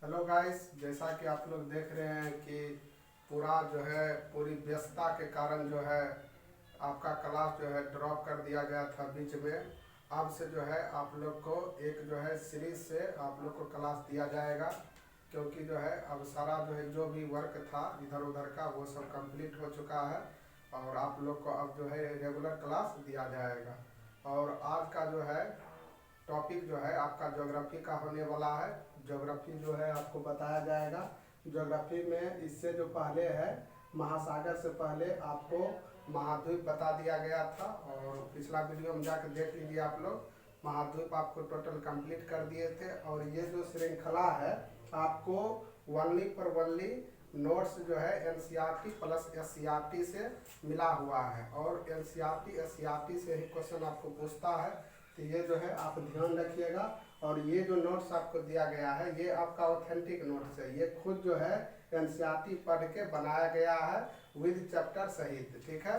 Hello guys, जैसा कि आप लोग देख रहे हैं कि पूरा जो है पूरी व्यस्तता के कारण जो है आपका क्लास जो है ड्रॉप कर दिया गया था बीच में। अब से जो है आप लोग को एक जो है सीरीज से आप लोग को क्लास दिया जाएगा, क्योंकि जो है अब सारा जो है जो भी वर्क था इधर उधर का वो सब कंप्लीट हो चुका है और आप लोग को अब जो है रेगुलर क्लास दिया जाएगा। और आज का जो है टॉपिक जो है आपका ज्योग्राफी का होने वाला है। ज्योग्राफी जो है आपको बताया जाएगा। ज्योग्राफी में इससे जो पहले है महासागर से पहले आपको महाद्वीप बता दिया गया था, और पिछला वीडियो में जाकर देख लीजिए आप लोग। महाद्वीप आपको टोटल कंप्लीट कर दिए थे, और ये जो श्रृंखला है आपको वनली पर वनली नोट्स जो है एनसीईआरटी प्लस एससीईआरटी से मिला हुआ है, और एनसीईआरटी एससीईआरटी से ही क्वेश्चन आपको पूछता है। तो ये जो है आप ध्यान रखिएगा। और ये जो नोट्स आपको दिया गया है ये आपका ऑथेंटिक नोट्स है, ये खुद जो है एनसीईआरटी पढ़ के बनाया गया है विद चैप्टर सहित, ठीक है।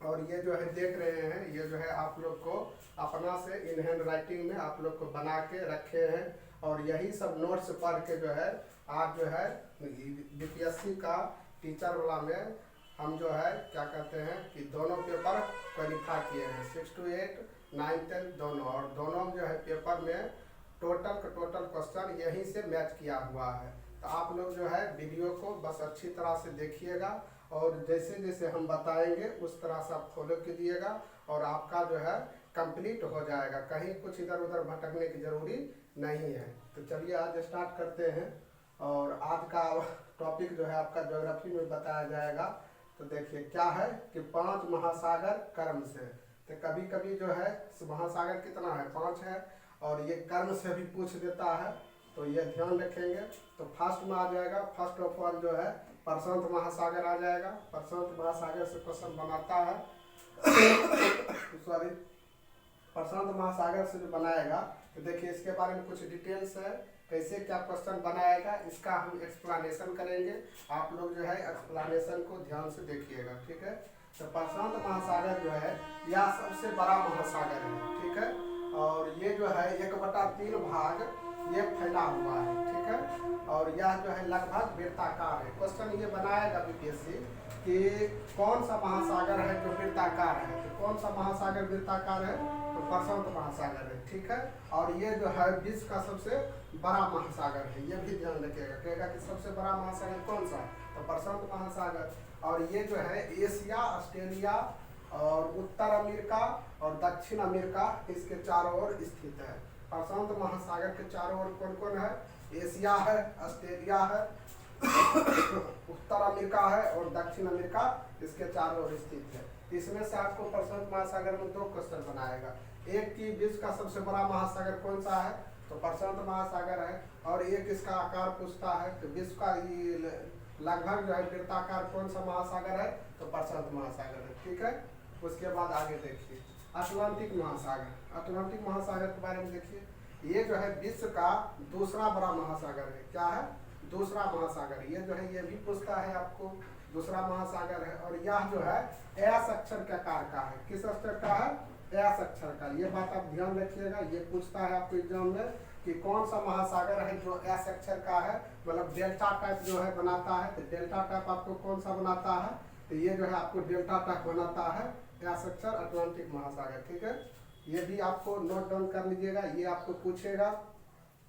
और ये जो है देख रहे हैं ये जो है आप लोग को अपना से इन हैंड राइटिंग में आप लोग को बना के रखे हैं, और यही सब नोट्स पढ़ के जो है आप जो है बीपीएससी का टीचर वाला में हम जो है क्या कहते हैं कि दोनों पेपर क्वालिफाई किए हैं, 6 to 8 9 10 दोनों, और दोनों जो है पेपर में टोटल का टोटल क्वेश्चन यहीं से मैच किया हुआ है। तो आप लोग जो है वीडियो को बस अच्छी तरह से देखिएगा, और जैसे जैसे हम बताएंगे उस तरह से आप फॉलो कीजिएगा, और आपका जो है कंप्लीट हो जाएगा, कहीं कुछ इधर उधर भटकने की ज़रूरी नहीं है। तो चलिए आज स्टार्ट करते हैं। और आज का टॉपिक जो है आपका ज्योग्राफी में बताया जाएगा। तो देखिए क्या है कि 5 महासागर कर्म से, तो कभी कभी जो है महासागर कितना है 5 है, और ये कर्म से भी पूछ देता है, तो ये ध्यान रखेंगे। तो फर्स्ट में आ जाएगा, फर्स्ट ऑफ ऑल जो है प्रशांत महासागर आ जाएगा। प्रशांत महासागर से क्वेश्चन बनाता है सॉरी, प्रशांत महासागर से जो बनाएगा तो देखिए इसके बारे में कुछ डिटेल्स है, कैसे क्या क्वेश्चन बनाएगा इसका हम एक्सप्लेनेशन करेंगे। आप लोग जो है एक्सप्लेनेशन को ध्यान से देखिएगा, ठीक है। तो प्रशांत महासागर जो है यह सबसे बड़ा महासागर है, ठीक है। और ये जो है 1/3 भाग ये फैला हुआ है, ठीक है। और यह जो है लगभग वृत्ताकार है। क्वेश्चन ये बनाएगा बीपीएससी कि कौन सा महासागर है जो वृत्ताकार है, तो कौन सा महासागर वृत्ताकार है, तो प्रशांत महासागर है, ठीक है। और ये जो है विश्व का सबसे बड़ा महासागर है, ये भी ध्यान रखिएगा। कहेगा कि सबसे बड़ा महासागर कौन सा, तो प्रशांत महासागर। और ये जो है एशिया, ऑस्ट्रेलिया और उत्तर अमेरिका और दक्षिण अमेरिका इसके चारों ओर स्थित है। प्रशांत महासागर के चारों ओर कौन कौन है, एशिया है, ऑस्ट्रेलिया है, उत्तर अमेरिका है और दक्षिण अमेरिका इसके चारों ओर स्थित है। इसमें से आपको प्रशांत महासागर में 2 क्वेश्चन बनाएगा। एक कि विश्व का सबसे बड़ा महासागर कौन सा है, तो प्रशांत महासागर है। और एक इसका आकार पूछता है कि विश्व का लगभग जो है वृत्ताकार कौन सा महासागर है, तो प्रशांत महासागर है, ठीक है। उसके बाद आगे देखिए अटलांटिक महासागर। अटलांटिक महासागर के बारे में देखिए, ये जो है विश्व का दूसरा बड़ा महासागर है। क्या है, दूसरा महासागर। ये जो है ये भी पूछता है आपको, दूसरा महासागर है। और यह जो है एस अक्षर के आकार का है। किस अक्षर का है, एस अक्षर का। ये बात आप ध्यान रखिएगा, ये पूछता है आपको एग्जाम में कि कौन सा महासागर है जो एस अक्षर का है, मतलब डेल्टा टाइप जो है बनाता है। तो डेल्टा टाइप आपको कौन सा बनाता है, तो ये जो है आपको डेल्टा टाइप बनाता है एस अक्षर, अटलांटिक महासागर, ठीक है। ये भी आपको नोट डाउन कर लीजिएगा, ये आपको पूछेगा।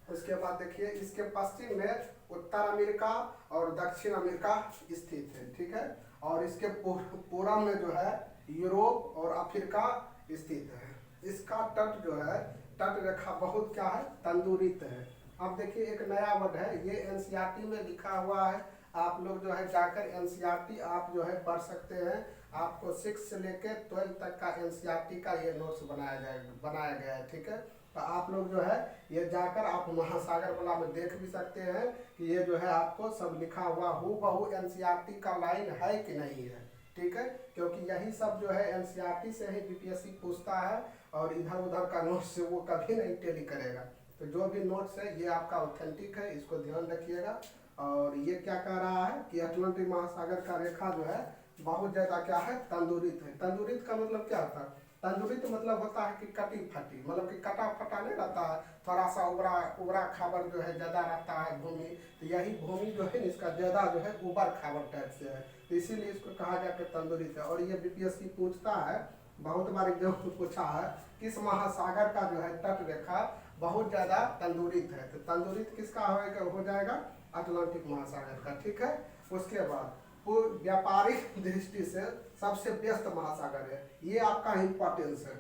उसके बाद देखिए इसके पश्चिम में उत्तर अमेरिका और दक्षिण अमेरिका स्थित है, ठीक है। और इसके पूर्व में जो है यूरोप और अफ्रीका स्थित है। इसका तट जो है, तट रेखा बहुत क्या है, तंदुरित है। अब देखिए एक नया वर्ड है, ये एनसीईआरटी में लिखा हुआ है। आप लोग जो है जाकर एनसीईआरटी आप जो है पढ़ सकते हैं। आपको 6 से लेकर 12 तक का एनसीईआरटी का ये नोट्स बनाया गया है, ठीक है। तो आप लोग जो है ये जाकर आप महासागर वाला में देख भी सकते हैं कि ये जो है आपको सब लिखा हुआ हूबहू एनसीईआरटी का लाइन है कि नहीं है, ठीक है। क्योंकि यही सब जो है एनसीईआरटी से ही बीपीएससी पूछता है, और इधर उधर का नोट्स से वो कभी नहीं टेली करेगा। तो जो भी नोट्स है ये आपका ऑथेंटिक है, इसको ध्यान रखिएगा। और ये क्या कह रहा है कि अटलांटिक महासागर का रेखा जो है बहुत ज़्यादा क्या है, तंदुरित है। तंदुरित का मतलब क्या होता है, तंदुरी तो मतलब होता है कि कटी फटी, मतलब कि कटा फटा नहीं रहता है, थोड़ा सा उबरा उबरा खाबर जो है ज़्यादा रहता है भूमि, तो यही भूमि जो है इसका ज़्यादा जो है उबर खाबर टाइप से है, तो इसीलिए इसको कहा जाकर तंदुरी है। और ये बीपीएससी पूछता है, बहुत बार एग्जाम पूछा है, किस महासागर का जो है तट रेखा बहुत ज़्यादा तंदुरित है, तो तंदुरित किसका हो जाएगा, अटलांटिक महासागर का। ठीक है, उसके बाद व्यापारिक दृष्टि से सबसे व्यस्त महासागर है, ये आपका इंपॉर्टेंस है।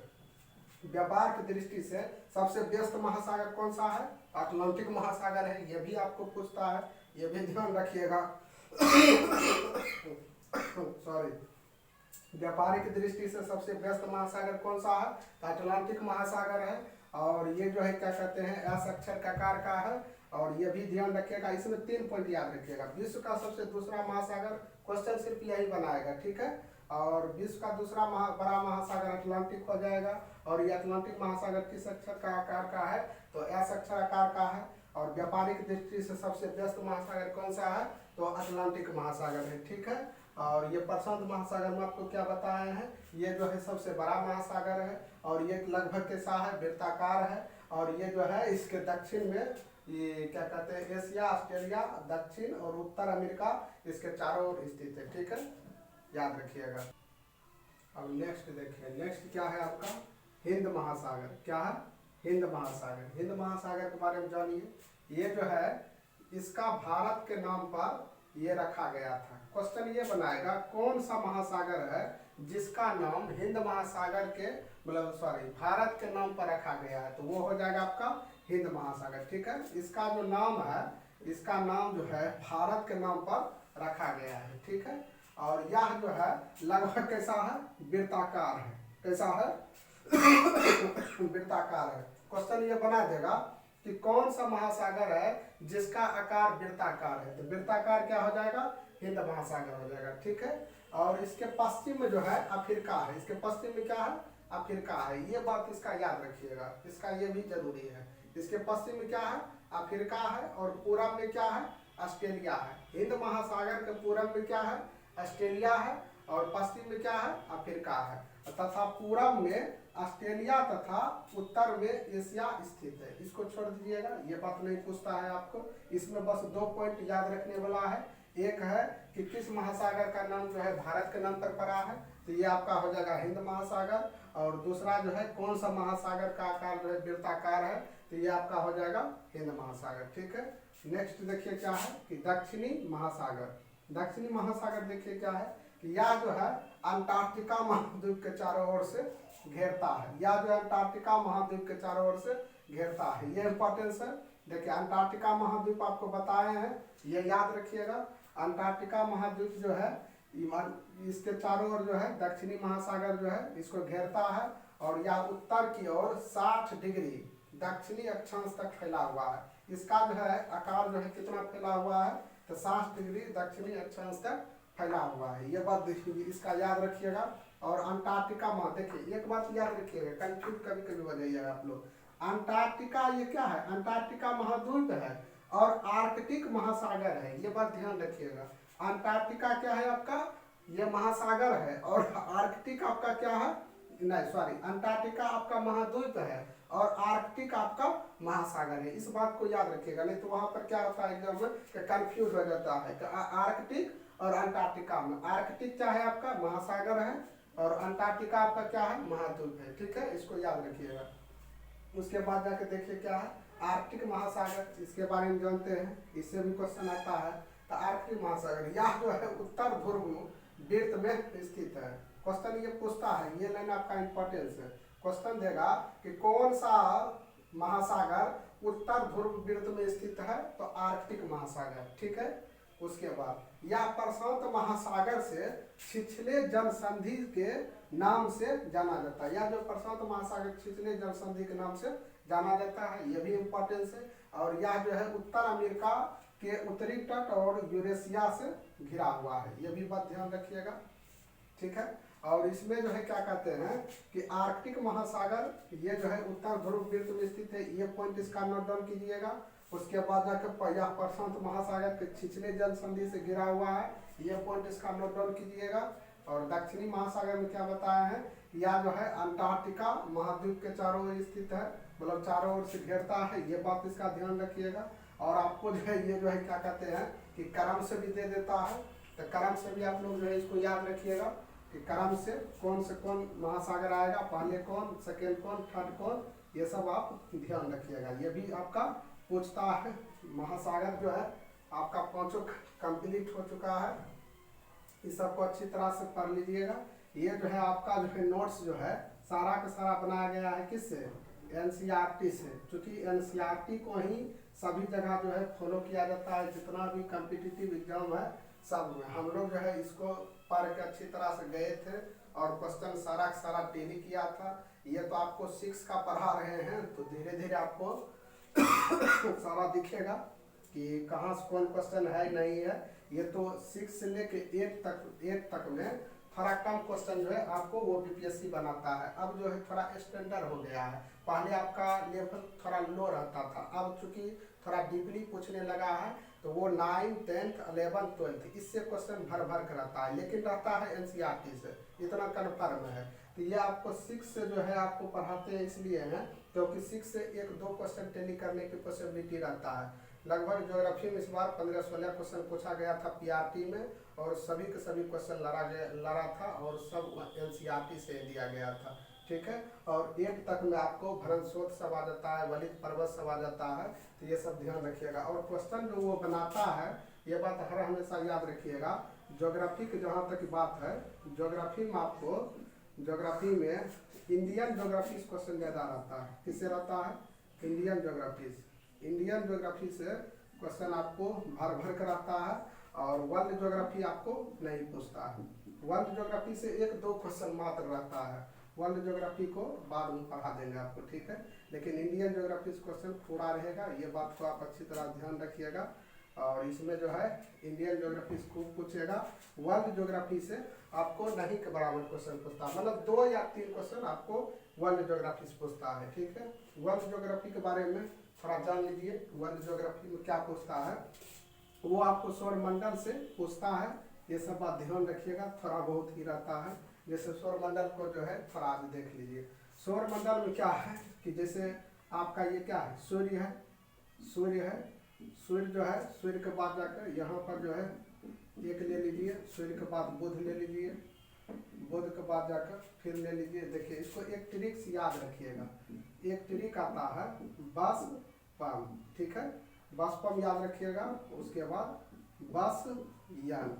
व्यापार की दृष्टि से सबसे व्यस्त महासागर कौन सा है, अटलांटिक महासागर है, ये भी आपको पूछता है, ये भी ध्यान रखिएगा। सॉरी, व्यापारिक दृष्टि से सबसे व्यस्त महासागर कौन सा है, तो अटलांटिक महासागर है। और ये जो है क्या कहते हैं, एस अक्षर का आकार का है, और ये भी ध्यान रखिएगा, इसमें 3 पॉइंट याद रखिएगा। विश्व का सबसे दूसरा महासागर, क्वेश्चन सिर्फ यही बनाएगा, ठीक है। और विश्व का दूसरा बड़ा महासागर अटलांटिक हो जाएगा, और ये अटलांटिक महासागर किस अक्षर का आकार का है, तो एस अक्षर आकार का है। और व्यापारिक दृष्टि से सबसे व्यस्त महासागर कौन सा है, तो अटलांटिक महासागर है, ठीक है। और ये प्रशांत महासागर में आपको क्या बताए हैं, ये जो है सबसे बड़ा महासागर है, और ये लगभग कैसा है, वृत्ताकार है, और ये जो है इसके दक्षिण में ये क्या कहते हैं, एशिया, ऑस्ट्रेलिया, दक्षिण और उत्तर अमेरिका इसके चारों ओर स्थित है, ठीक है, याद रखिएगा। अब नेक्स्ट देखिए, नेक्स्ट क्या है आपका, हिंद महासागर। क्या है, हिंद महासागर। हिंद महासागर के बारे में जानिए। ये जो है इसका भारत के नाम पर ये रखा गया था। क्वेश्चन ये बनाएगा, कौन सा महासागर है जिसका नाम हिंद महासागर के मतलब सॉरी भारत के नाम पर रखा गया है, तो वो हो जाएगा आपका हिंद महासागर, ठीक है। इसका जो नाम है, इसका नाम जो है भारत के नाम पर रखा गया है, ठीक है। और यह जो है लगभग कैसा है, वृत्ताकार है, कैसा है, वृत्ताकार है। क्वेश्चन ये बना देगा कि कौन सा महासागर है जिसका आकार वृत्ताकार है, तो वृत्ताकार क्या हो जाएगा, हिंद महासागर हो जाएगा, ठीक है। और इसके पश्चिम में जो है अफ्रीका है, इसके पश्चिम में क्या है, अफ्रीका है, ये बात इसका याद रखिएगा, इसका ये भी जरूरी है। इसके पश्चिम में क्या है, अफ्रीका है, और पूरब में क्या है, ऑस्ट्रेलिया है। हिंद महासागर के पूरब में क्या है, ऑस्ट्रेलिया है, और पश्चिम में क्या है, अफ्रीका है, तथा पूरब में ऑस्ट्रेलिया तथा उत्तर में एशिया स्थित है। इसको छोड़ दीजिएगा, ये बात नहीं पूछता है आपको। इसमें बस 2 पॉइंट याद रखने वाला है। एक है कि किस महासागर का नाम जो है भारत के नाम पर पड़ा है, तो ये आपका हो जाएगा हिंद महासागर। और दूसरा जो है कौन सा महासागर का आकार जो है वृत्ताकार है, तो ये आपका हो जाएगा हिंद महासागर, ठीक है। नेक्स्ट देखिए क्या है कि दक्षिणी महासागर। दक्षिणी महासागर देखिए क्या है कि यह जो है अंटार्कटिका महाद्वीप के चारों ओर से घेरता है। यह जो है अंटार्कटिका महाद्वीप के चारों ओर से घेरता है, ये इंपॉर्टेंस है। देखिए अंटार्कटिका महाद्वीप आपको बताए हैं, ये याद रखिएगा। अंटार्कटिका महाद्वीप जो है इसके चारों ओर जो है दक्षिणी महासागर जो है इसको घेरता है, और यह उत्तर की ओर 60 डिग्री दक्षिणी अक्षांश तक फैला हुआ है। इसका जो है आकार जो है कितना फैला हुआ है, तो 60 डिग्री दक्षिणी अक्षांश तक फैला हुआ है, ये बात देखिए, इसका याद रखिएगा। और अंटार्कटिका देखिए एक बात याद रखिएगा, कंफ्यूज कभी कभी हो जाइएगा आप लोग। अंटार्कटिका ये क्या है, अंटार्कटिका महाद्वीप है और आर्कटिक महासागर है, ये बात ध्यान रखिएगा। अंटार्कटिका क्या है आपका, ये महासागर है, और आर्कटिक आपका क्या है, नहीं सॉरी, अंटार्कटिका आपका महाद्वीप है और आर्कटिक आपका महासागर है। इस बात को याद रखिएगा, नहीं तो वहां पर क्या होता है एग्जाम में कंफ्यूज हो जाता है। आर्कटिक और अंटार्कटिका में, आर्कटिक क्या है आपका महासागर है, और अंटार्कटिका आपका क्या है, महाद्वीप है, ठीक है, इसको याद रखिएगा। उसके बाद जाके देखिए क्या है आर्कटिक महासागर, इसके बारे में जानते हैं, इससे भी क्वेश्चन आता है। तो आर्कटिक महासागर यह जो है उत्तर ध्रुव वृत्त में स्थित है। क्वेश्चन ये पूछता है, ये लाइन आपका इंपॉर्टेंस है। क्वेश्चन देगा कि कौन सा महासागर उत्तर ध्रुव वृत्त में स्थित है, तो आर्कटिक महासागर, ठीक है। उसके बाद यह प्रशांत महासागर से छिछले जल संधि के नाम से जाना जाता है। यह जो प्रशांत महासागर छिछले जल संधि के नाम से जाना जाता है, यह भी इम्पोर्टेंस है। और यह जो है उत्तर अमेरिका के उत्तरी तट और यूरेशिया से घिरा हुआ है, यह भी बात ध्यान रखिएगा, ठीक है। और इसमें जो है क्या कहते हैं कि आर्कटिक महासागर ये जो है उत्तर ध्रुव वृत्त में स्थित है, ये पॉइंट इसका नोट डाउन कीजिएगा। उसके बाद जाकर यह प्रशांत महासागर के छिछले जल संधि से घिरा हुआ है, ये पॉइंट इसका नोट डाउन कीजिएगा। और दक्षिणी महासागर में क्या बताया है, यह जो है अंटार्कटिका महाद्वीप के चारों ओर स्थित है, मतलब चारों ओर से घेरता है, ये बात इसका ध्यान रखिएगा। और आपको जो है ये जो है क्या कहते हैं कि क्रम से भी दे देता है, तो क्रम से भी आप लोग जो है इसको याद रखिएगा कि क्रम से कौन महासागर आएगा, पहले कौन, सेकेंड कौन, थर्ड कौन, ये सब आप ध्यान रखिएगा। ये भी आपका पूछता है। महासागर जो है आपका पांचों कंप्लीट हो चुका है, इस सबको अच्छी तरह से पढ़ लीजिएगा। ये जो है आपका जो है नोट्स जो है सारा का सारा बनाया गया है किससे, एनसीईआरटी से, क्योंकि एनसीईआरटी को ही सभी जगह जो है फॉलो किया जाता है, जितना भी कॉम्पिटिटिव एग्जाम है सब में। हम लोग जो है इसको पढ़ के अच्छी तरह से गए थे और क्वेश्चन सारा का सारा टेली किया था। ये तो आपको 6 का पढ़ा रहे हैं, तो धीरे धीरे आपको सारा दिखेगा कि कहाँ से कौन क्वेश्चन है नहीं है। ये तो 6 से लेके 8 तक में थोड़ा कम क्वेश्चन जो है आपको वो बीपीएससी बनाता है। अब जो है थोड़ा स्टैंडर्ड हो गया है, पहले आपका लेवल थोड़ा लो रहता था, अब चूंकि थोड़ा डीपली पूछने लगा है तो वो 9, 10, 11, 12 इससे क्वेश्चन भर भर कर रहता है, लेकिन रहता है एनसीईआरटी से, इतना कन्फर्म है। तो ये आपको 6 से जो है आपको पढ़ाते हैं इसलिए हैं क्योंकि 6 से 1-2 क्वेश्चन टेली करने की पॉसिबिलिटी रहता है। लगभग ज्योग्राफी में इस बार 15-16 क्वेश्चन पूछा गया था पीआरटी में, और सभी के सभी क्वेश्चन लड़ा था और सब एनसीईआरटी से दिया गया था, ठीक है। और 8 तक में आपको भरणस्रोत सब आ जाता है, वलित पर्वत सब आ जाता है, तो ये सब ध्यान रखिएगा। और क्वेश्चन जो वो बनाता है, ये बात हर हमेशा याद रखिएगा। ज्योग्राफी की जहाँ तक बात है, ज्योग्राफी में आपको ज्योग्राफी में इंडियन ज्योग्राफी क्वेश्चन ज़्यादा रहता है। किससे रहता है, इंडियन ज्योग्राफी से क्वेश्चन आपको भर भर कर आता है, और वर्ल्ड ज्योग्राफी आपको नहीं पूछता है। वर्ल्ड ज्योग्राफी से 1-2 क्वेश्चन मात्र रहता है, वर्ल्ड ज्योग्राफी को बाद में पढ़ा देंगे आपको, ठीक है। लेकिन इंडियन ज्योग्राफी क्वेश्चन थोड़ा रहेगा, ये बात को आप अच्छी तरह ध्यान रखिएगा। और इसमें जो है इंडियन ज्योग्राफी खूब पूछेगा, वर्ल्ड ज्योग्राफी से आपको नहीं के बराबर क्वेश्चन पूछता है, मतलब 2 या 3 क्वेश्चन आपको वर्ल्ड ज्योग्राफी से पूछता है, ठीक है। वर्ल्ड ज्योग्राफी के बारे में थोड़ा जान लीजिए। वर्ल्ड ज्योग्राफी में क्या पूछता है, वो आपको सौरमंडल से पूछता है, ये सब बात ध्यान रखिएगा, थोड़ा बहुत ही रहता है। जैसे सौरमंडल को जो है थोड़ा आज देख लीजिए। सौरमंडल में क्या है कि जैसे आपका ये क्या है, सूर्य है, सूर्य जो है, सूर्य के बाद जाकर यहाँ पर जो है एक ले लीजिए, सूर्य के बाद बुध ले लीजिए, बुध के बाद जाकर फिर ले लीजिए। देखिए इसको एक ट्रिक से याद रखिएगा, एक ट्रिक आता है बसपम, ठीक है, बसपम याद रखिएगा। उसके बाद बस यान,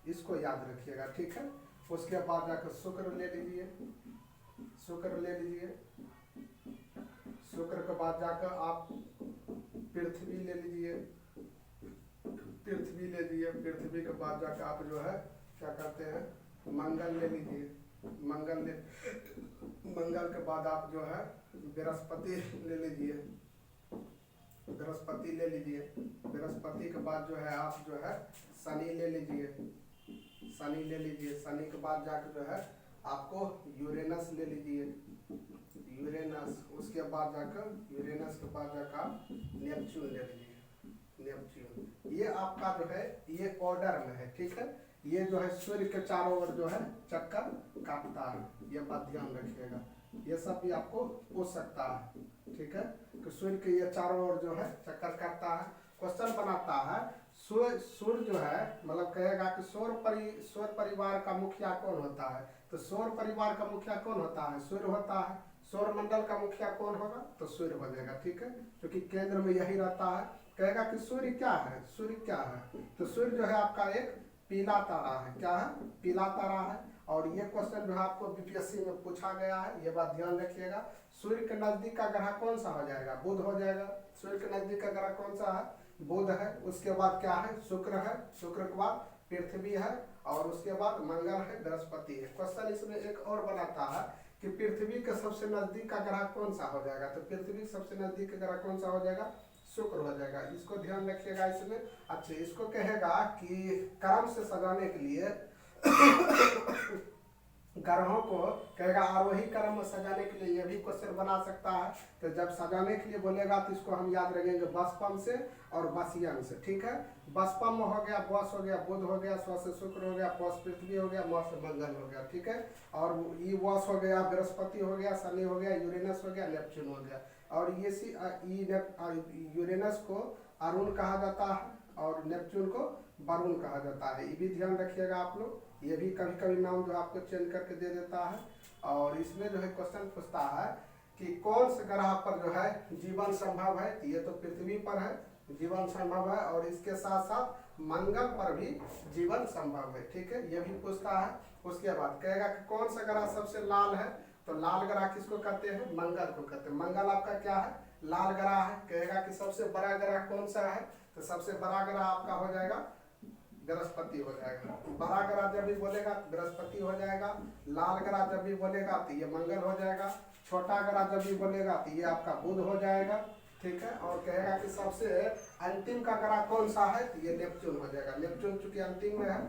इसको याद रखिएगा, ठीक है। उसके बाद जाकर शुक्र ले लीजिए, शुक्र के बाद जाकर आप पृथ्वी ले लीजिए, पृथ्वी के बाद जाकर आप जो है क्या कहते हैं मंगल ले लीजिए, मंगल के बाद आप जो है बृहस्पति ले लीजिए, बृहस्पति के बाद जो है आप जो है शनि ले लीजिए, शनि के बाद जाकर जो है आपको यूरेनस ले लीजिए, उसके बाद जाकर यूरेनस के बाद जाकर आप नेपच्यून ले लीजिए, ये आपका जो है ये ऑर्डर में है, ठीक है। ये जो है सूर्य के चारों ओर जो है चक्कर काटता है, ये बात ध्यान रखिएगा। ये सब भी आपको पूछ सकता है, ठीक है, कि सूर्य के ये चारों ओर जो है चक्कर काटता है। क्वेश्चन बनाता है सूर्य जो है, मतलब कहेगा कि सौर परिवार का मुखिया कौन होता है, तो सौर परिवार का मुखिया कौन होता है, सूर्य होता है। सौर मंडल का मुखिया कौन होगा, तो सूर्य हो जाएगा, ठीक है, क्योंकि केंद्र में यही रहता है। कहेगा कि सूर्य क्या है, तो सूर्य जो है आपका एक पीला तारा है, क्या है, पीला तारा है। और ये क्वेश्चन जो है आपको बीपीएससी में पूछा गया है, ये बात ध्यान रखिएगा। सूर्य के नजदीक का ग्रह कौन सा हो जाएगा, बुध हो जाएगा। सूर्य के नजदीक का ग्रह कौन सा है, बुध है। उसके बाद क्या है, शुक्र है, शुक्र के बाद पृथ्वी है, और उसके बाद मंगल है, बृहस्पति है। क्वेश्चन इसमें एक और बनाता है कि पृथ्वी के सबसे नजदीक का ग्रह कौन सा हो जाएगा, तो पृथ्वी के सबसे नजदीक का ग्रह कौन सा हो जाएगा, शुक्र हो जाएगा। इसको ध्यान रखिएगा इसमें। अच्छा, इसको कहेगा कि क्रम से सजाने के लिए ग्रहों को कहेगा आरोही क्रम में सजाने के लिए, ये भी क्वेश्चन बना सकता है। तो जब सजाने के लिए बोलेगा तो इसको हम याद रखेंगे बसपम से और बसियन से, ठीक है। बसपम हो गया, बस हो गया, बुध हो गया, स्व से शुक्र हो गया, पौष पृथ्वी हो गया, मौ से मंगल हो गया, ठीक है। और ये वस हो गया, बृहस्पति हो गया, शनि हो गया, यूरेनस हो गया, नेपच्यून हो गया। और ये यूरेनस को अरुण कहा जाता है और नेपच्यून को वरुण कहा जाता है। ये भी ध्यान रखिएगा आप लोग। ये भी कभी कभी नाम जो आपको चेंज करके दे देता है। और इसमें जो है क्वेश्चन पूछता है कि कौन से ग्रह पर जो है जीवन संभव है। ये तो पृथ्वी पर है जीवन संभव है, और इसके साथ साथ मंगल पर भी जीवन संभव है, ठीक है। ये भी पूछता है। उसके बाद कहेगा कि कौन सा ग्रह सबसे लाल है। तो लाल ग्रह किसको कहते हैं, मंगल को कहते हैं। मंगल आपका क्या है, लाल ग्रह है। कहेगा कि सबसे बड़ा ग्रह कौन सा है, तो सबसे बड़ा ग्रह आपका हो जाएगा बृहस्पति हो जाएगा। बड़ा ग्रह जब भी बोलेगा तो बृहस्पति हो जाएगा। लाल ग्रह जब भी बोलेगा तो ये मंगल हो जाएगा। छोटा ग्रह जब भी बोलेगा तो ये आपका बुध हो जाएगा, ठीक है। और कहेगा कि सबसे अंतिम का ग्रह कौन सा है, तो ये नेपच्यून हो जाएगा। नेपच्यून चूंकि अंतिम में है,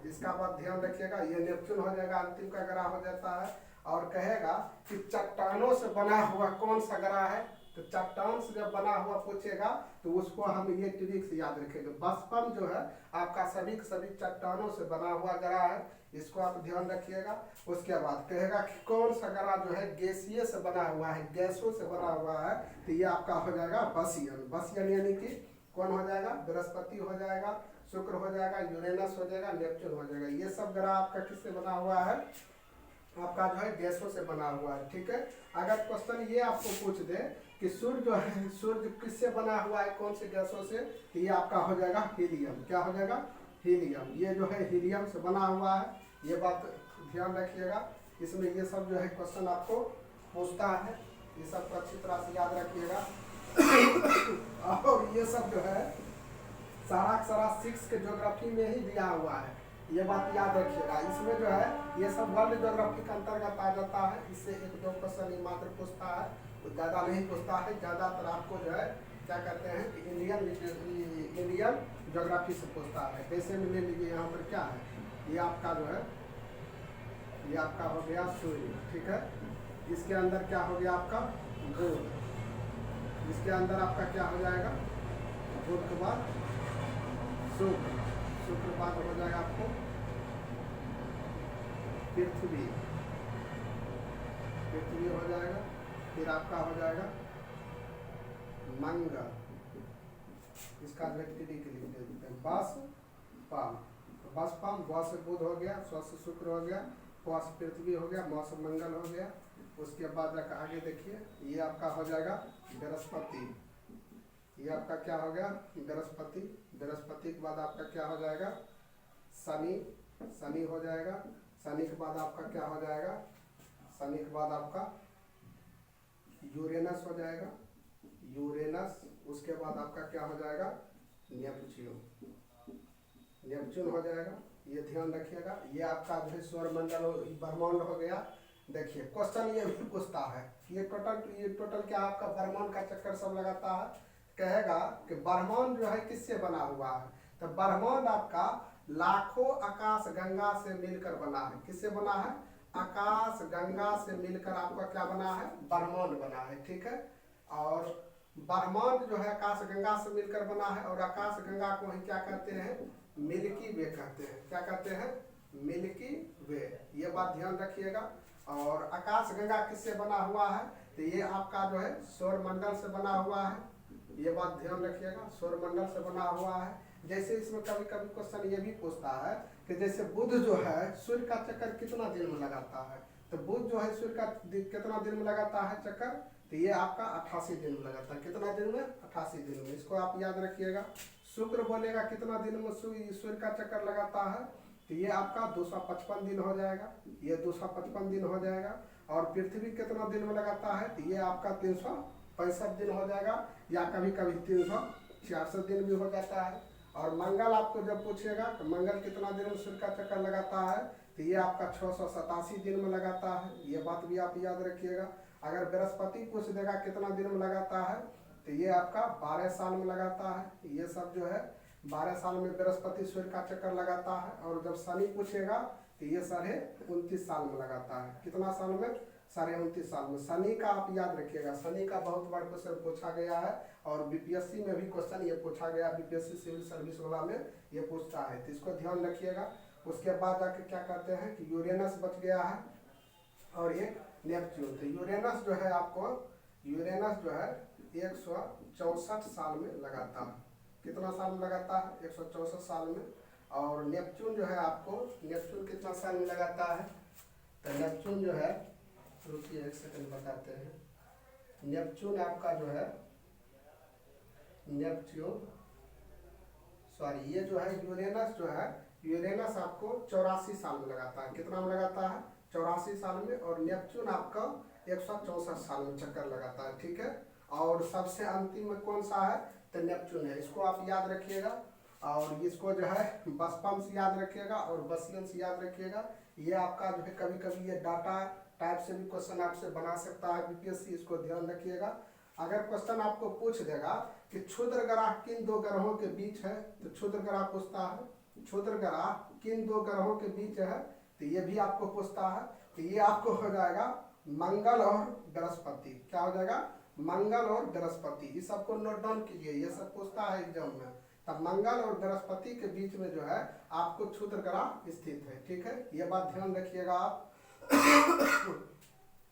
इसका बात ध्यान रखिएगा, ये नेपच्यून हो जाएगा, अंतिम का ग्रह हो जाता है। और कहेगा कि चट्टानों से बना हुआ कौन सा ग्रह है। तो चट्टान से जब बना हुआ पूछेगा तो उसको हम ये ट्रिक से याद रखेंगे। बसपम जो है आपका सभी चट्टानों से बना हुआ ग्रह है, इसको आप ध्यान रखिएगा। उसके बाद कहेगा कि कौन सा ग्रह जो है गैसीय से बना हुआ है, गैसों से बना हुआ है, तो ये आपका हो जाएगा बसियन। बसियन यानी कि कौन हो जाएगा, बृहस्पति हो जाएगा, शुक्र हो जाएगा, यूरेनस हो जाएगा, नेपच्यून हो जाएगा। ये सब ग्रह आपका किससे बना हुआ है, आपका जो है गैसों से बना हुआ है, ठीक है। अगर क्वेश्चन ये आपको पूछ दे कि सूर्य जो है, सूर्य किससे बना हुआ है, कौन से गैसों से, तो ये आपका हो जाएगा हीलियम। क्या हो जाएगा, हीलियम। ये जो है हीलियम से बना हुआ है, ये बात ध्यान रखिएगा। इसमें ये सब जो है क्वेश्चन आपको पूछता है, ये सब अच्छी तरह से याद रखिएगा। और ये सब जो है सारा 6 के ज्योग्राफी में ही दिया हुआ है, ये बात याद रखिएगा। इसमें जो है ये सब वर्ल्ड ज्योग्राफी के अंतर्गत आ जाता है। इससे 1-2 क्वेश्चन ही मात्र पूछता है, तो ज़्यादा नहीं पूछता है। ज़्यादातर आपको जो है क्या कहते हैं कि इंडियन ज्योग्राफी से पूछता है। जैसे में ले लीजिए, यहाँ पर क्या है, ये आपका जो है, ये आपका हो गया सूर्य, ठीक है। इसके अंदर क्या हो गया आपका बुध, इसके अंदर आपका क्या हो जाएगा, बुध के बाद शुक्र, शुक्र बाद हो जाएगा आपको पृथ्वी, पृथ्वी हो जाएगा। फिर आपका हो जाएगा मंगल, इसका व्यक्ति के लिए दे देते हैं बस पाम। तो बस पाम, बस से बुध हो गया, स्व से शुक्र हो गया, पौ से पृथ्वी हो गया, मौ से मंगल हो गया। उसके बाद आगे देखिए, ये आपका हो जाएगा बृहस्पति। ये आपका क्या हो गया, बृहस्पति। बृहस्पति के बाद आपका क्या हो जाएगा, शनि, शनि हो जाएगा। शनि के बाद आपका क्या हो जाएगा, शनि के बाद आपका यूरेनस हो जाएगा, यूरेनस। उसके बाद आपका क्या हो जाएगा, नेपच्यून, नेपच्यून हो जाएगा। ये ध्यान रखिएगा। ये आपका जो है सौरमंडल ब्रह्मांड हो गया। देखिए क्वेश्चन ये भी पूछता है, ये टोटल क्या आपका ब्रह्मांड का चक्कर सब लगाता है। कहेगा कि ब्रह्मांड जो है किससे बना हुआ है, तो ब्रह्मांड आपका लाखों आकाश गंगा से मिलकर बना है। किससे बना है, आकाश गंगा से मिलकर आपका क्या बना है, ब्रह्मांड बना है, ठीक है। और ब्रह्मांड जो है आकाश गंगा से मिलकर बना है, और आकाश गंगा को ही क्या कहते हैं, मिल्की वे कहते हैं। क्या कहते हैं, मिल्की वे। ये बात ध्यान रखिएगा। और आकाश गंगा किससे बना हुआ है, तो ये आपका जो है सौरमंडल से बना हुआ है। ये बात ध्यान रखिएगा, सौरमंडल से बना हुआ है। जैसे इसमें कभी कभी क्वेश्चन ये भी पूछता है कि जैसे बुध जो है सूर्य का चक्कर कितना दिन में लगाता है, तो बुध जो है सूर्य का कितना दिन में लगाता है चक्कर, तो ये आपका 88 दिन में लगाता है। कितना दिन में, 88 दिन में। इसको आप याद रखिएगा। शुक्र बोलेगा कितना दिन में सूर्य का चक्कर लगाता है, तो ये आपका 255 दिन हो जाएगा, ये 255 दिन हो जाएगा। और पृथ्वी कितना दिन में लगाता है, तो ये आपका 365 दिन हो जाएगा, या कभी कभी 366 दिन भी हो जाता है। और मंगल आपको जब पूछेगा तो मंगल कितना दिन में सूर्य का चक्कर लगाता है, तो ये आपका 687 दिन में लगाता है। ये बात भी आप याद रखिएगा। अगर बृहस्पति पूछ देगा कितना दिन में लगाता है, तो ये आपका 12 साल में लगाता है। ये सब जो है 12 साल में बृहस्पति सूर्य का चक्कर लगाता है। और जब शनि पूछेगा तो ये 29.5 साल में लगाता है। कितना साल में? 29.5 साल में। शनि का आप याद रखिएगा, शनि का बहुत बार क्वेश्चन पूछा गया है और बीपीएससी में भी क्वेश्चन ये पूछा गया, बीपीएससी सिविल सर्विस वाला में ये पूछता है, तो इसको ध्यान रखिएगा। उसके बाद जाके क्या कहते हैं कि यूरेनस बच गया है और एक नेपच्यून। तो यूरेनस जो है आपको, यूरेनस जो है 164 साल में लगाता है। कितना साल में लगाता है? 164 साल में। और नेपच्यून जो है आपको, नेपच्यून कितना साल में लगाता है? तो नेपच्यून जो है, रुकिए एक सेकंड बताते हैं। नेपच्यून आपका जो है, नेपच्यून सॉरी ये जो है यूरेनस जो है, यूरेनस आपको 84 साल में लगाता है। कितना में लगाता है? 84 साल में। और नेपच्यून आपका 164 साल में चक्कर लगाता है, ठीक है। और सबसे अंतिम में कौन सा है? तो नेपच्यून है। इसको आप याद रखिएगा और इसको जो है बसपम्स याद रखिएगा और बसियंस याद रखिएगा। ये आपका जो है कभी कभी ये डाटा टाइप से भी क्वेश्चन आपसे बना सकता है बीपीएससी, इसको ध्यान रखिएगा। अगर क्वेश्चन आपको पूछ देगा कि क्षुद्र ग्रह किन दो ग्रहों के बीच है, तो क्षुद्र ग्रह पूछता है, क्षुद्र ग्रह किन दो ग्रहों के बीच है, तो ये भी आपको पूछता है। तो ये आपको हो जाएगा मंगल और बृहस्पति। क्या हो जाएगा? मंगल और बृहस्पति। इस सबको नोट डाउन कीजिए, ये सब पूछता है एग्जाम में। तब मंगल और बृहस्पति के बीच में जो है आपको क्षुद्र ग्रह स्थित है, ठीक है। ये बात ध्यान रखिएगा आप।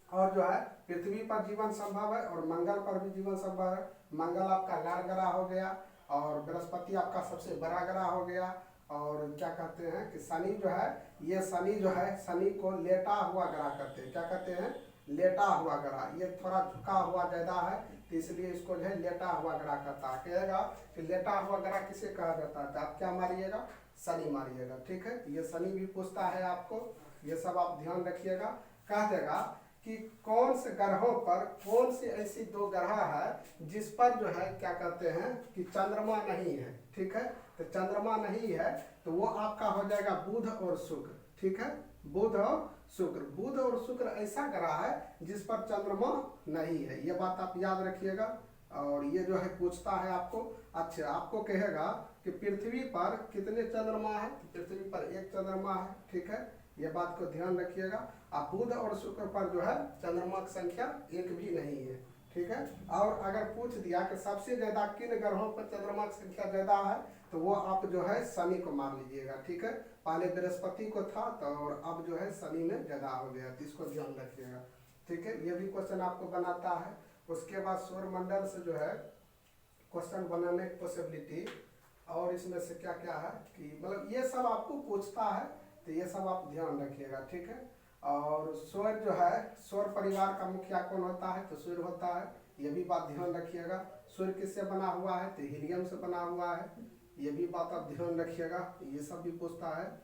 और जो है पृथ्वी पर जीवन संभव है और मंगल पर भी जीवन संभव है। मंगल आपका लाल ग्रह हो गया और बृहस्पति आपका सबसे बड़ा ग्रह हो गया। और क्या कहते हैं कि शनि जो है, ये शनि जो है, शनि को लेटा हुआ ग्रह कहते हैं। क्या कहते हैं? लेटा हुआ ग्रह। ये थोड़ा झुका हुआ ज्यादा है तो इसलिए इसको जो है लेटा हुआ ग्रह कहता है। कहेगा कि लेटा हुआ ग्रह किसे कहा जाता है, तो आप क्या मारिएगा? शनि मारिएगा, ठीक है। ये शनि भी पूछता है आपको, ये सब आप ध्यान रखिएगा। कह देगा कि कौन से ग्रहों पर, कौन सी ऐसी दो ग्रह है जिस पर जो है क्या कहते हैं कि चंद्रमा नहीं है, ठीक है। तो चंद्रमा नहीं है तो वो आपका हो जाएगा बुध और शुक्र, ठीक है। बुध और शुक्र, बुध और शुक्र ऐसा ग्रह है जिस पर चंद्रमा नहीं है, ये बात आप याद रखिएगा। और ये जो है पूछता है आपको। अच्छा, आपको कहेगा कि पृथ्वी पर कितने चंद्रमा है, तो पृथ्वी पर एक चंद्रमा है, ठीक है। ये बात को ध्यान रखिएगा। अब बुध और शुक्र पर जो है चंद्रमा की संख्या एक भी नहीं है, ठीक है। और अगर पूछ दिया कि सबसे ज्यादा किन ग्रहों पर चंद्रमा की संख्या ज्यादा है, तो वो आप जो है शनि को मार लीजिएगा, ठीक है। पहले बृहस्पति को था तो और अब जो है शनि में ज्यादा हो गया, तो इसको ध्यान रखिएगा, ठीक है। ये भी क्वेश्चन आपको बनाता है। उसके बाद सौर मंडल से जो है क्वेश्चन बनाने की पॉसिबिलिटी, और इसमें से क्या क्या है कि मतलब ये सब आपको पूछता है, तो ये सब आप ध्यान रखिएगा, ठीक है। और सूर्य जो है, सौर परिवार का मुखिया कौन होता है, तो सूर्य होता है, ये भी बात ध्यान रखिएगा। सूर्य किससे बना हुआ है, तो हीलियम से बना हुआ है, ये भी बात आप ध्यान रखिएगा। ये सब भी पूछता है।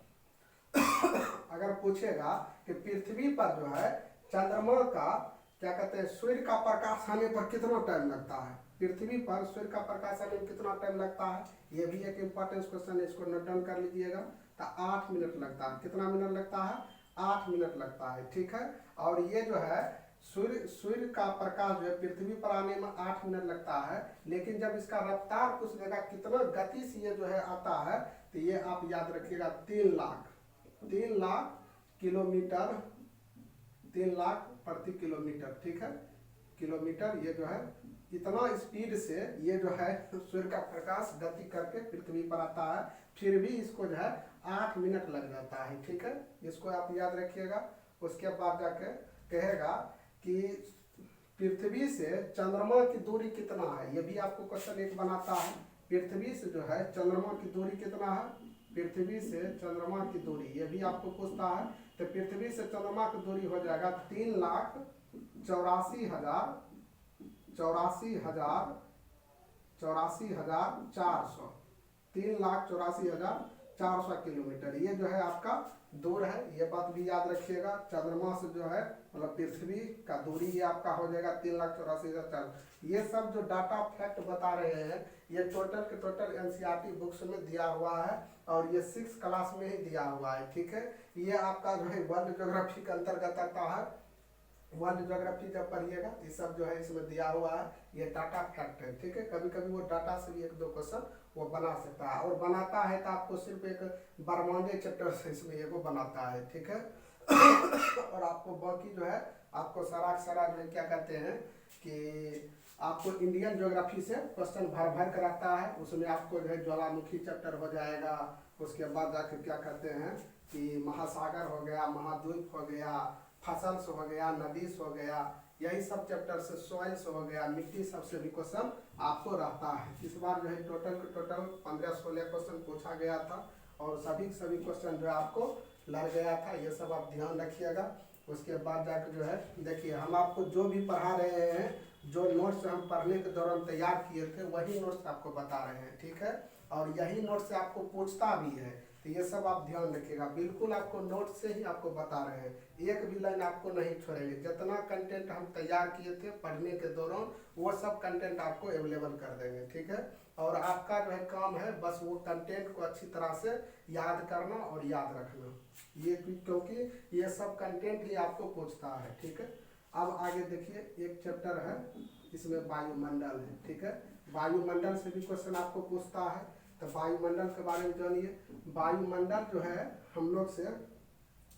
अगर पूछेगा कि पृथ्वी पर जो है चंद्रमा का क्या कहते हैं, सूर्य का प्रकाश आने पर कितना टाइम लगता है, पृथ्वी पर सूर्य का प्रकाश आने में कितना टाइम लगता है, ये भी एक इम्पोर्टेंट क्वेश्चन है, इसको नोट डाउन कर लीजिएगा। तो 8 मिनट लगता है। कितना मिनट लगता है? 8 मिनट लगता है, ठीक है। और ये जो है सूर्य का प्रकाश जो है पृथ्वी पर आने में 8 मिनट लगता है, लेकिन जब इसका रफ्तार पूछ देगा कितना गति से ये जो है आता है, तो ये आप याद रखिएगा 3 लाख किलोमीटर, 3 लाख प्रति किलोमीटर, ठीक है। किलोमीटर ये जो है इतना स्पीड से ये जो है सूर्य का प्रकाश गति करके पृथ्वी पर आता है, फिर भी इसको जो है 8 मिनट लग जाता है, ठीक है। इसको आप याद रखिएगा। उसके बाद जाके कहेगा कि पृथ्वी से चंद्रमा की दूरी कितना है, ये भी आपको क्वेश्चन एक बनाता है। पृथ्वी से जो है चंद्रमा की दूरी कितना है, पृथ्वी से चंद्रमा की दूरी, ये भी आपको पूछता है। तो पृथ्वी से चंद्रमा की दूरी हो जाएगा 3,84,400 3,84,400 किलोमीटर, ये जो है आपका दूर है, ये बात भी याद रखिएगा। चंद्रमा से जो है मतलब पृथ्वी का दूरी ये आपका हो जाएगा 3,84,400। ये सब जो डाटा फैक्ट बता रहे हैं ये टोटल के टोटल एनसीईआरटी बुक्स में दिया हुआ है और ये 6 क्लास में ही दिया हुआ है, ठीक है। ये आपका जो है वर्ल्ड ज्योग्राफी के अंतर्गत आता है। वर्ल्ड ज्योग्राफी जब पढ़िएगा ये सब जो है इसमें दिया हुआ है, ये डाटा फैक्ट है, ठीक है। कभी कभी वो डाटा से भी 1-2 क्वेश्चन वो बना सकता है, और बनाता है तो आपको सिर्फ एक बरमांडे चैप्टर से इसमें एगो बनाता है, ठीक है। और आपको बाकी जो है आपको सारा जो है क्या कहते हैं कि आपको इंडियन ज्योग्राफी से क्वेश्चन भर भर कराता है। उसमें आपको जो है ज्वालामुखी चैप्टर हो जाएगा, उसके बाद जाकर क्या कहते हैं कि महासागर हो गया, महाद्वीप हो गया, फसल्स हो गया, नदीस हो गया, यही सब चैप्टर से सॉइल्स हो गया, मिट्टी सबसे भी क्वेश्चन आपको रहता है। इस बार जो है टोटल 15-16 क्वेश्चन पूछा गया था, और सभी क्वेश्चन जो है आपको लग गया था। ये सब आप ध्यान रखिएगा। उसके बाद जाकर जो है देखिए, हम आपको जो भी पढ़ा रहे हैं, जो नोट्स हम पढ़ने के दौरान तैयार किए थे वही नोट्स आपको बता रहे हैं, ठीक है। और यही नोट से आपको पूछता भी है, तो ये सब आप ध्यान रखिएगा। बिल्कुल आपको नोट से ही आपको बता रहे हैं, एक भी लाइन आपको नहीं छोड़ेंगे। जितना कंटेंट हम तैयार किए थे पढ़ने के दौरान वो सब कंटेंट आपको अवेलेबल कर देंगे, ठीक है। और आपका जो है काम है बस वो कंटेंट को अच्छी तरह से याद करना और याद रखना, ये क्योंकि ये सब कंटेंट ही आपको पूछता है, ठीक है। अब आगे देखिए, एक चैप्टर है इसमें वायुमंडल है, ठीक है। वायुमंडल से भी क्वेश्चन आपको पूछता है, तो वायुमंडल के बारे में जानिए। वायुमंडल जो है हम लोग से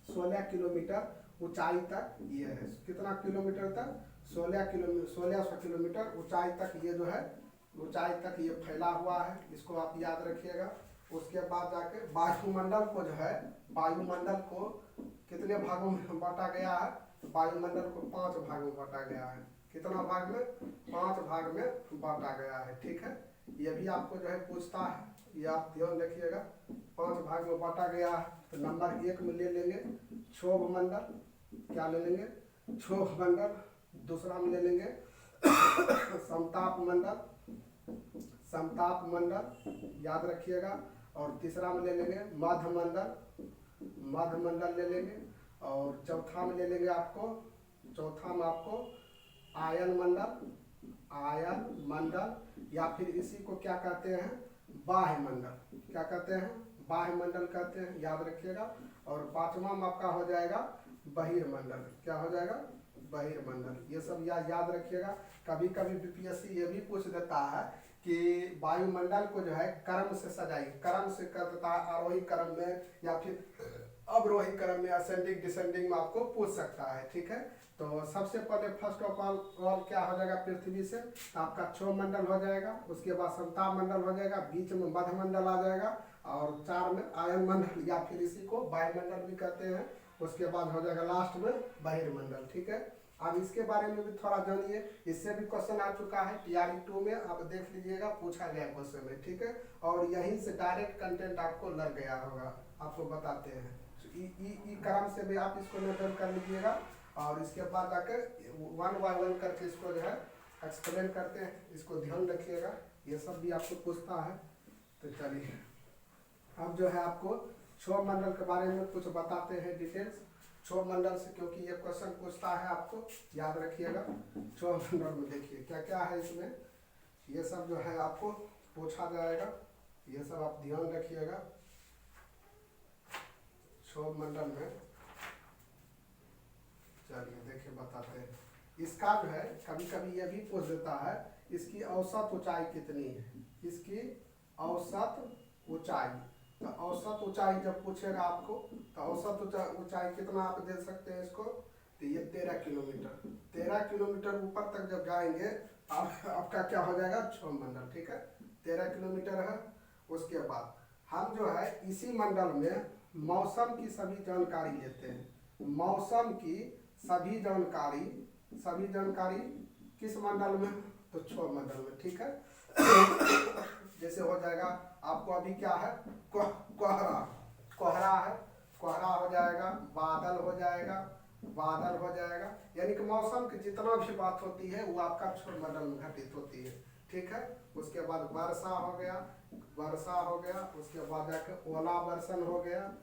16 किलोमीटर ऊंचाई तक ये है। कितना किलोमीटर तक? 1600 किलोमीटर ऊंचाई तक ये जो है ऊंचाई तक ये फैला हुआ है, इसको आप याद रखिएगा। उसके बाद जाके वायुमंडल को जो है, वायुमंडल को कितने भागों में बांटा गया है? वायुमंडल को 5 भागों में बांटा गया है। कितना भाग में? 5 भाग में बांटा गया है, ठीक है। ये भी आपको जो है पूछता है, ये आप ध्यान रखिएगा। 5 भाग में बांटा गया है, तो नंबर 1 में ले लेंगे क्षोभ मंडल। क्या ले लेंगे? क्षोभ मंडल। दूसरा में ले लेंगे समताप मंडल, समताप मंडल याद रखिएगा। और तीसरा में ले लेंगे मध्य मंडल, मध्य मंडल ले लेंगे। और चौथा में ले लेंगे आपको, चौथा में आपको आयन मंडल, आयन मंडल, या फिर इसी को क्या कहते हैं? बाह्य मंडल। क्या कहते हैं? बाह्य मंडल कहते हैं, याद रखिएगा। और 5वां में आपका हो जाएगा बहिर्मंडल। क्या हो जाएगा? बहिर्मंडल। ये सब याद रखिएगा। कभी कभी बीपीएससी ये भी पूछ देता है कि वायुमंडल को जो है क्रम से सजाइए। क्रम से कर देता है, आरोही क्रम में या फिर अवरोही क्रम में, असेंडिंग डिसेंडिंग में आपको पूछ सकता है, ठीक है। तो सबसे पहले फर्स्ट ऑफ ऑल क्या हो जाएगा? पृथ्वी से तो आपका क्षोभ मंडल हो जाएगा, उसके बाद समताप मंडल हो जाएगा, बीच में मध्य मंडल आ जाएगा, और 4 में आयन मंडल या फिर इसी को वायुमंडल भी कहते हैं। उसके बाद हो जाएगा लास्ट में बहिर्मंडल, ठीक है। अब इसके बारे में भी थोड़ा जानिए, इससे भी क्वेश्चन आ चुका है टीआरई 2 में, आप देख लीजिएगा, पूछा गया क्वेश्चन में, ठीक है। और यहीं से डायरेक्ट कंटेंट आपको लग गया होगा, आपको बताते हैं। ई क्रम से भी आप इसको नोट कर लीजिएगा, और इसके बाद आकर 1 बाय 1 करके इसको जो है एक्सप्लेन करते हैं, इसको ध्यान रखिएगा। ये सब भी आपको पूछता है। तो चलिए अब जो है आपको क्षोभ मंडल के बारे में कुछ बताते हैं डिटेल्स। क्षोभ मंडल से क्योंकि ये क्वेश्चन पूछता है, आपको याद रखिएगा। क्षोभ मंडल में देखिए क्या क्या है इसमें, ये सब जो है आपको पूछा जाएगा, ये सब आप ध्यान रखिएगा। क्षोभ मंडल में चलिए देखिए बताते हैं। इसका जो है कभी कभी ये भी पूछ देता है, इसकी औसत ऊंचाई कितनी है? इसकी औसत ऊंचाई, तो औसत ऊंचाई जब पूछेगा आपको, तो औसत ऊंचाई कितना आप दे सकते हैं इसको? तो ये 13 किलोमीटर। 13 किलोमीटर ऊपर तक जब जाएंगे आपका क्या हो जाएगा? क्षोभ मंडल, ठीक है। 13 किलोमीटर है। उसके बाद हम जो है इसी मंडल में मौसम की सभी जानकारी लेते हैं। मौसम की सभी जानकारी किस मंडल में? तो क्षोभ मंडल में, ठीक है। जैसे हो जाएगा आपको अभी क्या है? कोहरा, कोहरा है, कोहरा हो जाएगा, बादल हो जाएगा, बादल हो जाएगा। यानी कि मौसम की जितना भी बात होती है वो आपका क्षोभ मंडल में घटित होती है, ठीक है। उसके बाद वर्षा हो गया, वर्षा हो गया। उसके बाद जाकर ओला वर्षण हो गया,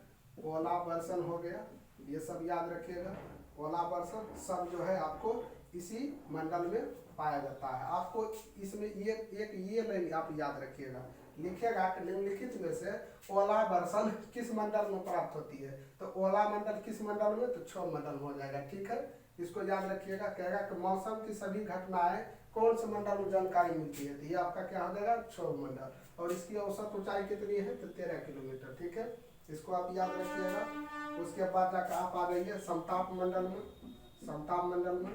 ओला वर्षण हो गया। ये सब याद रखिएगा। ओला वर्षण सब जो है आपको इसी मंडल में पाया जाता है। आपको इसमें ये लाइन आप याद रखिएगा, लिखेगा कि निम्नलिखित में से ओला वर्षण किस मंडल में प्राप्त होती है? तो ओला मंडल किस मंडल में? तो क्षोभ मंडल हो जाएगा, ठीक है। इसको याद रखिएगा। कहेगा कि मौसम की सभी घटनाएं कौन से मंडल में जानकारी मिलती है? तो ये आपका क्या हो जाएगा? क्षोभ मंडल। और इसकी औसत ऊंचाई कितनी है तो 13 किलोमीटर। ठीक है, इसको आप याद रखिएगा। उसके बाद जाकर आप आ जाइए समताप मंडल में। समताप मंडल में,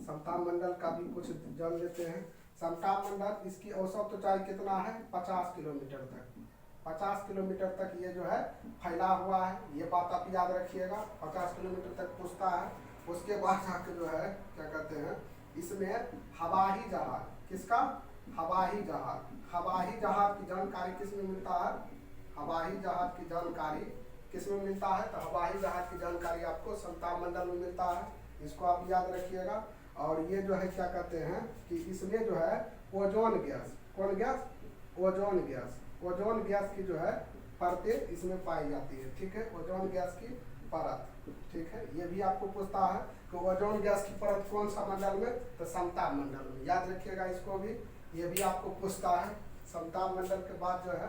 समताप मंडल का भी कुछ जान लेते हैं। समताप मंडल, इसकी औसत ऊंचाई कितना है 50 किलोमीटर तक। 50 किलोमीटर तक ये जो है फैला हुआ है, ये बात आप याद रखिएगा। 50 किलोमीटर तक पूछता है। उसके बाद जाके जो है क्या कहते हैं, इसमें हवाई जहाज, किसका हवाई जहाज, हवाई जहाज की जानकारी किसमें मिलता है, हवाई जहाज की जानकारी किसमें मिलता है तो हवाई जहाज की जानकारी आपको समताप मंडल में मिलता है। इसको आप याद रखिएगा। और ये जो है क्या कहते हैं कि इसमें जो है ओजोन गैस, कौन gas, ozone gas, ozone gas की जो है परतें इसमें पाई जाती है। ठीक है, ओजोन गैस की परत। ठीक है, ये भी आपको पूछता है कि ओजोन गैस की परत कौन सा मंडल में तो समताप मंडल में, याद रखिएगा इसको भी। ये भी आपको पूछता है। समताप मंडल के बाद जो है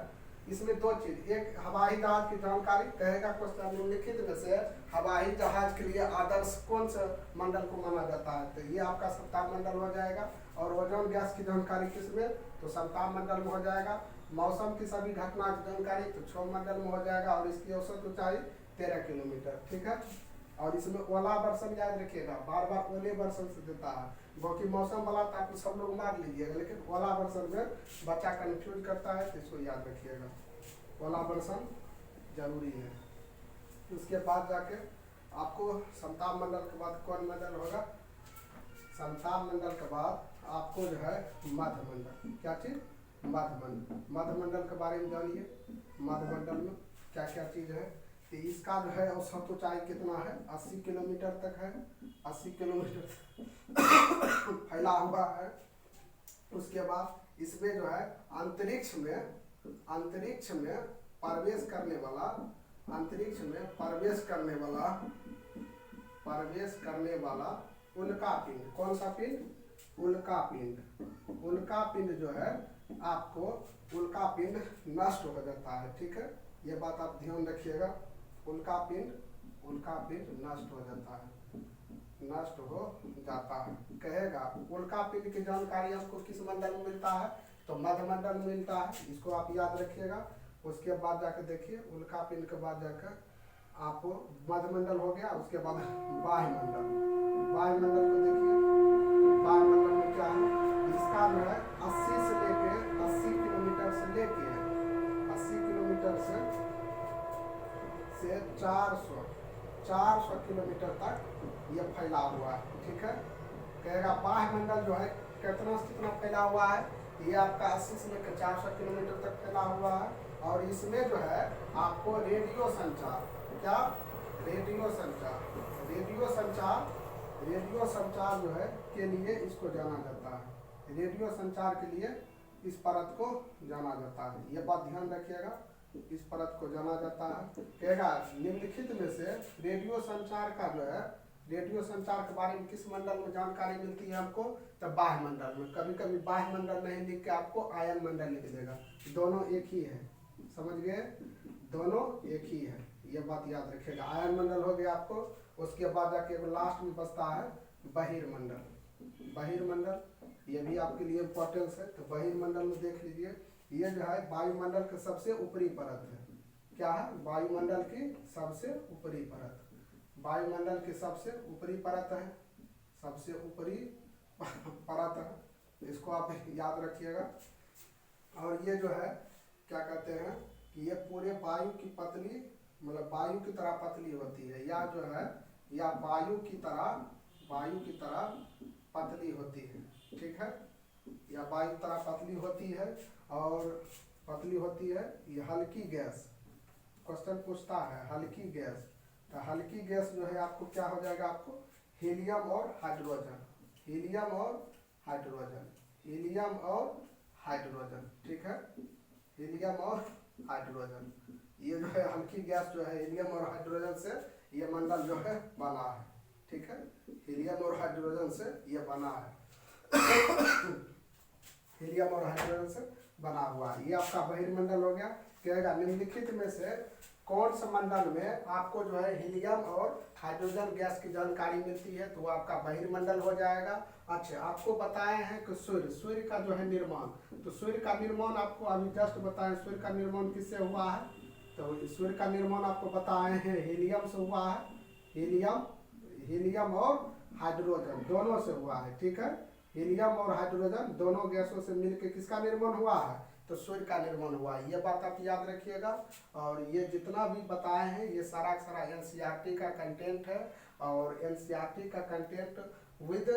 इसमें दो चीज, एक हवाई जहाज की जानकारी कहेगा क्वेश्चन निम्नलिखित में से हवाई जहाज के लिए आदर्श कौन सा मंडल को माना जाता है तो ये आपका समताप मंडल हो जाएगा। और ओजोन गैस की जानकारी किसमें तो समताप मंडल में हो जाएगा। मौसम की सभी घटना की जानकारी तो क्षोभ मंडल में हो जाएगा और इसकी औसत ऊंचाई 13 किलोमीटर। ठीक है, और इसमें ओला वर्षण याद रखिएगा, बार बार ओले वर्षण से देता है, बाकी मौसम वाला तो आप सब लोग मार लीजिएगा, लेकिन ओला वर्षण में बच्चा कंफ्यूज करता है तो इसको याद रखिएगा। ओला वर्षण जरूरी है। उसके बाद जाके आपको समताप मंडल के बाद कौन मंडल होगा, समताप मंडल के बाद आपको जो है मध्य मंडल, क्या चीज, मध्य मंडल। मध्य मंडल के बारे में जानिए। मध्य मंडल में क्या क्या चीज है कि इसका जो है औसत ऊंचाई कितना है 80 किलोमीटर तक है, 80 किलोमीटर फैला हुआ है। उसके बाद इसमें जो है अंतरिक्ष में प्रवेश करने वाला, अंतरिक्ष में प्रवेश करने वाला उल्का पिंड, कौन सा पिंड, उल्का पिंड। उल्का पिंड जो है आपको, उल्का पिंड नष्ट हो जाता है। ठीक है, ये बात आप ध्यान रखिएगा। उल्का पिंड नष्ट हो जाता है, नष्ट हो जाता है। कहेगा उल्का पिंड की जानकारी आपको किस मंडल में मिलता है तो मध्य मंडल में मिलता है, इसको आप याद रखिएगा। उसके बाद जाकर देखिए उल्का पिंड के बाद जाकर आपको मध्य मंडल हो गया। उसके बाद वायुमंडल, वायुमंडल को देखिए, वायुमंडल में क्या है, इसका जो है 80 से लेके 80 किलोमीटर से लेके 80 किलोमीटर से 400 किलोमीटर तक ये फैला हुआ है। ठीक है, कहेगा वायुमंडल जो है कितना फैला हुआ है, ये आपका 80 से लेकर 400 किलोमीटर तक फैला हुआ है। और इसमें जो है आपको रेडियो संचार, क्या, रेडियो संचार जो है के लिए इसको जाना जाता है। रेडियो संचार के लिए इस परत को जाना जाता है, ये बात ध्यान रखिएगा। इस परत को जाना जाता है। कहेगा निम्नलिखित में से रेडियो संचार का जो है, रेडियो संचार के बारे में किस मंडल में जानकारी मिलती है हमको तो बाह्य मंडल में। कभी कभी बाह्य मंडल नहीं लिख के आपको आयन मंडल लिख देगा, दोनों एक ही है, समझ गए, दोनों एक ही है, ये बात याद रखिएगा। आयन मंडल हो गया आपको। उसके बाद जाके लास्ट में बचता है बहिर्मंडल। बहिर्मंडल ये भी आपके लिए इम्पोर्टेंस है। तो बहिर्मंडल में देख लीजिए, ये जो है वायुमंडल के सबसे ऊपरी परत है। क्या है, वायुमंडल की सबसे ऊपरी परत, वायुमंडल की सबसे ऊपरी परत है, सबसे ऊपरी परत है, इसको आप याद रखिएगा। और ये जो है क्या कहते हैं कि ये पूरे वायु की पतली, मतलब वायु की तरह पतली होती है, या जो है या वायु की तरह पतली होती है। ठीक है, या वायु तरह पतली होती है और पतली होती है। ये हल्की गैस, क्वेश्चन पूछता है हल्की गैस, तो हल्की गैस जो है आपको क्या हो जाएगा, आपको हीलियम और हाइड्रोजन, हीलियम और हाइड्रोजन, हीलियम और हाइड्रोजन। ठीक है, हीलियम और हाइड्रोजन, ये जो है हल्की गैस जो है हीलियम और हाइड्रोजन से ये मंडल जो है बना है। ठीक है, हीलियम और हाइड्रोजन से ये बना है हीलियम और हाइड्रोजन से बना हुआ है। ये आपका बहिर्मंडल हो गया। कहेगा निम्नलिखित में से कौन से मंडल में आपको जो है हीलियम और हाइड्रोजन गैस की जानकारी मिलती है, तो वो आपका बहिर्मंडल हो जाएगा। अच्छा, आपको बताए हैं कि सूर्य का जो है निर्माण, तो सूर्य का निर्माण आपको अभी जस्ट बताएं, सूर्य का निर्माण किससे हुआ है, तो सूर्य का निर्माण आपको बताए हैं हीलियम से हुआ है। हीलियम और हाइड्रोजन दोनों से हुआ है, ठीक है। हीलियम और हाइड्रोजन दोनों गैसों से मिलकर किसका निर्माण हुआ है, तो सूर्य का निर्माण हुआ है। ये बात आप याद रखिएगा। और ये जितना भी बताए हैं ये सारा का सारा एनसीईआरटी का कंटेंट है, और एनसीईआरटी का कंटेंट विद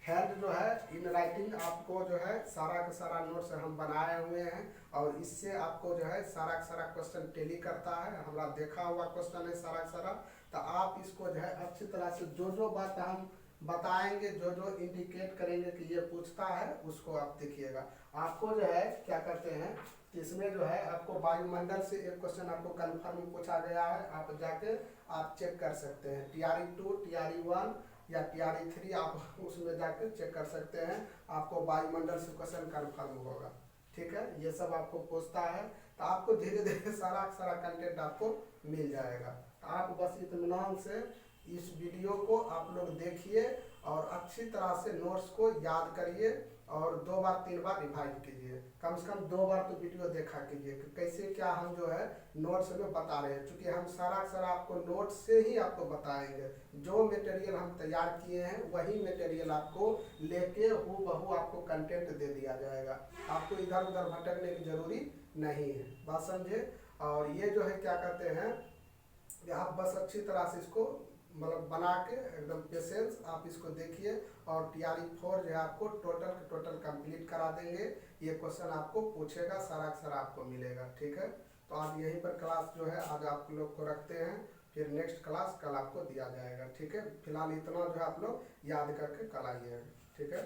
हेल्प जो है इन राइटिंग आपको जो है सारा का सारा नोट्स हम बनाए हुए हैं, और इससे आपको जो है सारा का सारा क्वेश्चन टेली करता है, हमारा देखा हुआ क्वेश्चन है सारा का सारा। तो आप इसको जो है अच्छी तरह से जो बात हम बताएंगे, जो इंडिकेट करेंगे कि ये पूछता है, उसको आप देखिएगा। आपको जो है क्या करते हैं, इसमें जो है आपको वायुमंडल से एक क्वेश्चन आपको कन्फर्म पूछा गया है, आप जाके आप चेक कर सकते हैं। TRE2, TRE1 या TRE3 आप उसमें जाके चेक कर सकते हैं, आपको वायुमंडल से क्वेश्चन कन्फर्म होगा, ठीक है। ये सब आपको पूछता है, तो आपको धीरे धीरे सारा कंटेंट आपको मिल जाएगा। आप बस इत्मीनान से इस वीडियो को आप लोग देखिए और अच्छी तरह से नोट्स को याद करिए, और 2 बार 3 बार रिवाइज कीजिए, कम से कम 2 बार तो वीडियो देखा कीजिए कि कैसे क्या हम जो है नोट्स में बता रहे हैं। क्योंकि हम सारा आपको नोट्स से ही आपको बताएंगे, जो मटेरियल हम तैयार किए हैं वही मटेरियल आपको लेके हूबहू आपको कंटेंट दे दिया जाएगा, आपको इधर उधर भटकने की जरूरी नहीं है, बात समझे। और ये जो है क्या कहते हैं, आप बस अच्छी तरह से इसको मतलब बना के एकदम पेशेंस आप इसको देखिए, और TRE4 जो है आपको टोटल कंप्लीट करा देंगे। ये क्वेश्चन आपको पूछेगा, सारा आपको मिलेगा, ठीक है। तो आज यहीं पर क्लास जो है आज आप लोग को रखते हैं, फिर नेक्स्ट क्लास कल आपको दिया जाएगा, ठीक है। फिलहाल इतना जो है आप लोग याद करके कल आइएगा, ठीक है।